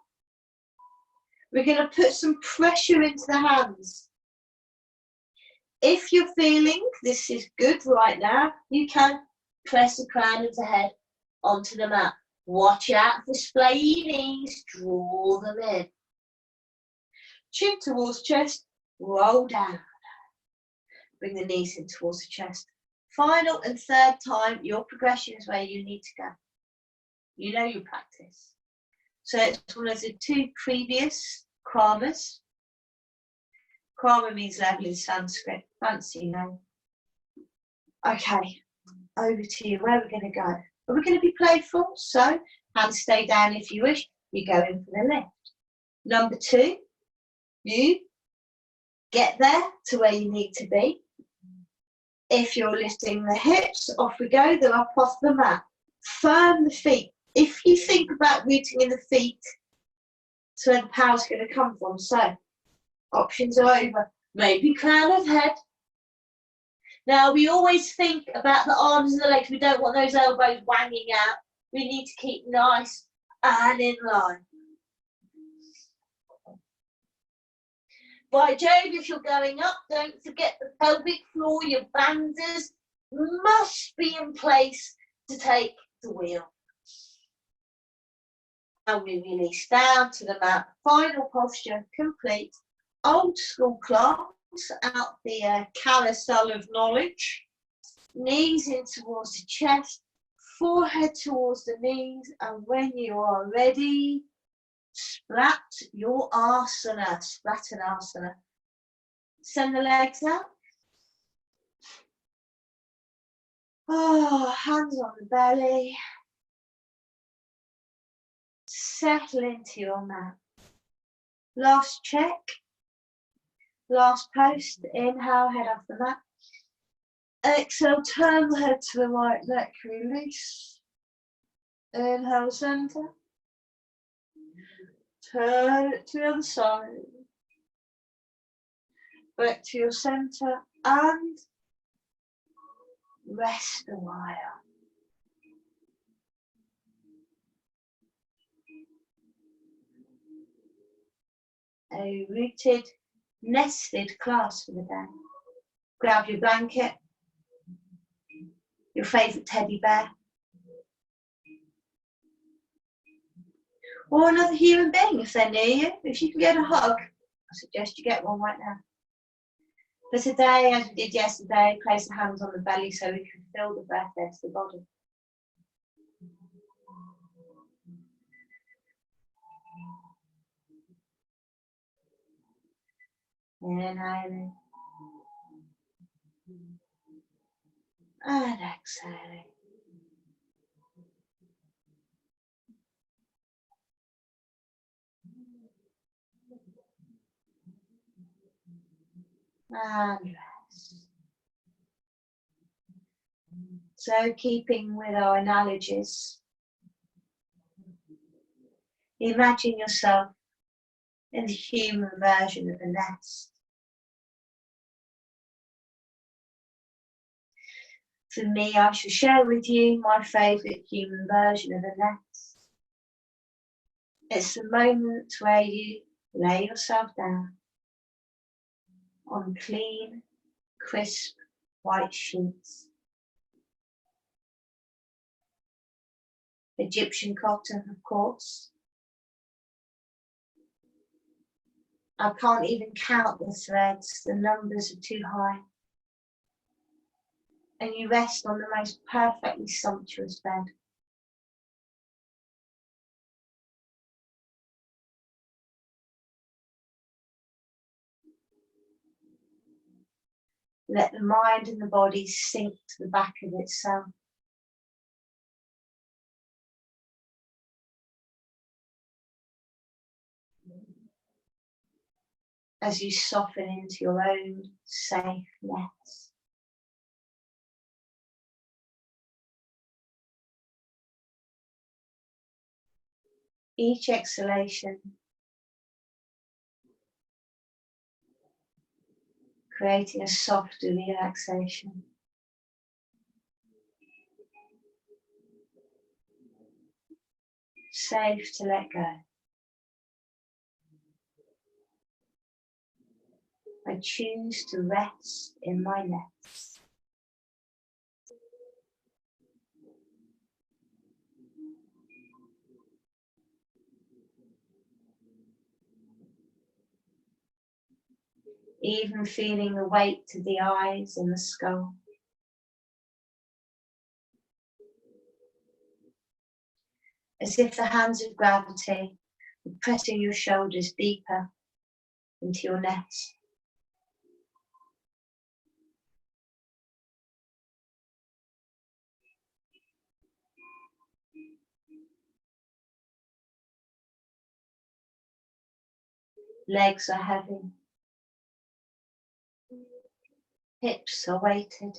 We're going to put some pressure into the hands. If you're feeling this is good right now, you can press the crown of the head onto the mat. Watch out for splayy knees. Draw them in. Chin towards chest. Roll down. Bring the knees in towards the chest. Final and third time, your progression is where you need to go. You know your practice. So it's one of the two previous kramas. Krama means level in Sanskrit. Fancy name. Okay, over to you. Where are we going to go? We're going to be playful, so hands stay down if you wish. You go in for the lift. Number 2, you get there to where you need to be. If you're lifting the hips, off we go. They're up off the mat. Firm the feet. If you think about rooting in the feet, that's where the power's going to come from. So, options are over. Maybe crown of head. Now, we always think about the arms and the legs. We don't want those elbows wanging out. We need to keep nice and in line. By Jove, if you're going up, don't forget the pelvic floor. Your banders must be in place to take the wheel. And we release down to the mat. Final posture complete. Old school class out the carousel of knowledge. Knees in towards the chest. Forehead towards the knees. And when you are ready, splat your asana, splat an asana. Send the legs out. Oh, hands on the belly. Settle into your mat. Last check. Last post. Inhale, head off the mat. Exhale, turn the head to the right, neck release. Inhale, center. Turn it to the other side. Back to your center and rest a while. A rooted, nested class for the day. Grab your blanket, your favourite teddy bear, or another human being if they're near you. If you can get a hug, I suggest you get one right now. For today, as we did yesterday, place the hands on the belly so we can feel the breath into the body. Inhaling and exhaling. And rest. So keeping with our analogies, imagine yourself in the human version of a nest. For me, I shall share with you my favourite human version of a nest. It's the moment where you lay yourself down on clean, crisp, white sheets. Egyptian cotton, of course. I can't even count the threads, the numbers are too high. And you rest on the most perfectly sumptuous bed. Let the mind and the body sink to the back of itself. As you soften into your own safe nest. Each exhalation creating a softer relaxation. Safe to let go. I choose to rest in my nest. Even feeling the weight to the eyes and the skull. As if the hands of gravity are pressing your shoulders deeper into your nest. Legs are heavy. Hips are weighted.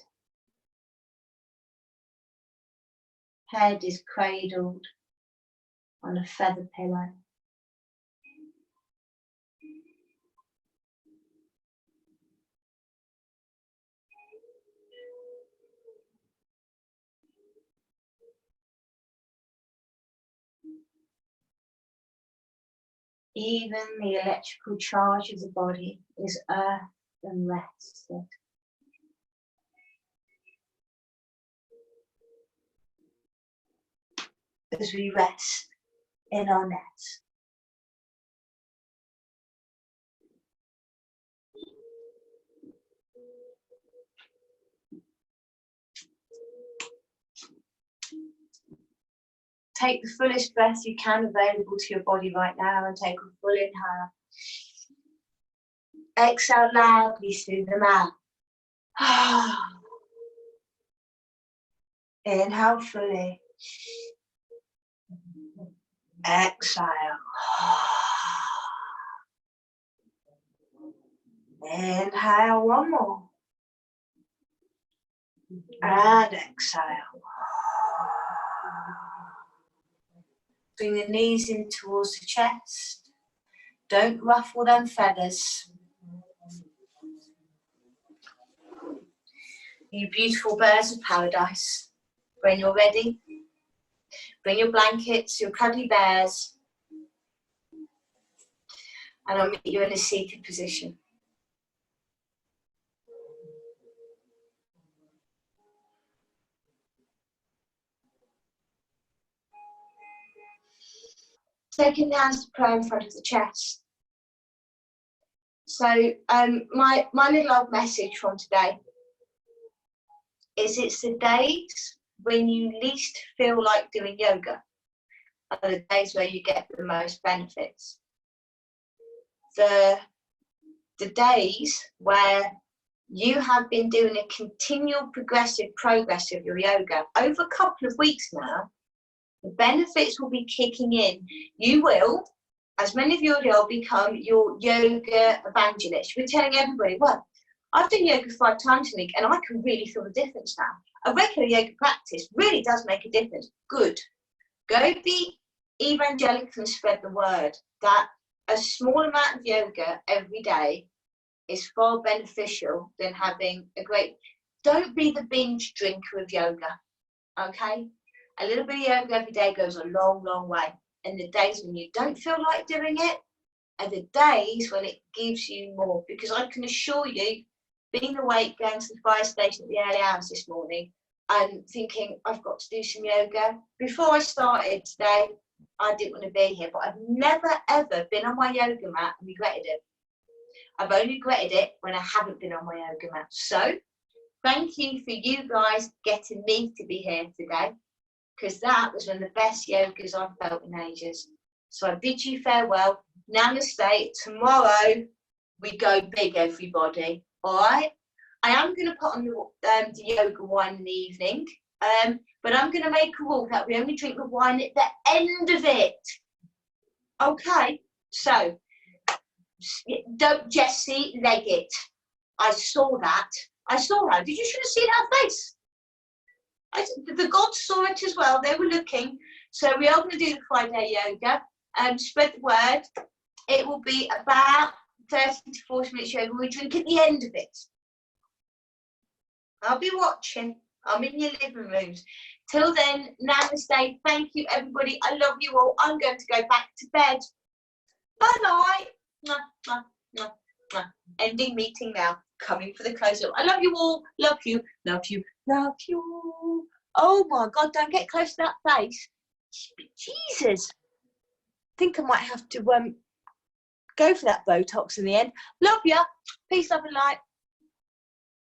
Head is cradled on a feather pillow. Even the electrical charge of the body is earth and rested. As we rest in our nest. Take the fullest breath you can available to your body right now and take a full inhale. Exhale loudly through the mouth. Inhale fully. Exhale. Inhale one more. And exhale. Bring the knees in towards the chest. Don't ruffle them feathers. You beautiful birds of paradise. When you're ready, bring your blankets, your cuddly bears, and I'll meet you in a seated position. Taking the hands to prayer in front of the chest. So my little old message from today is it's the days when you least feel like doing yoga are the days where you get the most benefits. The days where you have been doing a continual progressive progress of your yoga over a couple of weeks now, the benefits will be kicking in. You will, as many of you will, become your yoga evangelist. You're telling everybody, well, I've done yoga 5 times a week and I can really feel the difference now. A regular yoga practice really does make a difference. Good. Go be evangelical and spread the word that a small amount of yoga every day is far beneficial than having a great... Don't be the binge drinker of yoga, okay? A little bit of yoga every day goes a long, long way. And the days when you don't feel like doing it are the days when it gives you more. Because I can assure you, being awake, going to the fire station at the early hours this morning, and thinking, I've got to do some yoga. Before I started today, I didn't want to be here, but I've never, ever been on my yoga mat and regretted it. I've only regretted it when I haven't been on my yoga mat. So, thank you for you guys getting me to be here today, because that was one of the best yogas I've felt in ages. So I bid you farewell. Namaste. Tomorrow we go big, everybody. All right? I am going to put on the yoga wine in the evening, but I'm going to make a rule that we only drink the wine at the end of it. Okay? So, don't Jessie leg it. I saw that. Did you should have seen her face? The gods saw it as well. They were looking. So we are going to do the Friday yoga and spread the word. It will be about 30 to 40 minutes yoga, we drink at the end of it. I'll be watching. I'm in your living rooms. Till then, namaste. Thank you, everybody. I love you all. I'm going to go back to bed. Bye-bye. Mwah, mwah, mwah, mwah. Ending meeting now. Coming for the close-up. I love you all. Love you. Love you. Love you. Oh, my God. Don't get close to that face. Jesus. I think I might have to go for that Botox in the end. Love ya. Peace, love and light.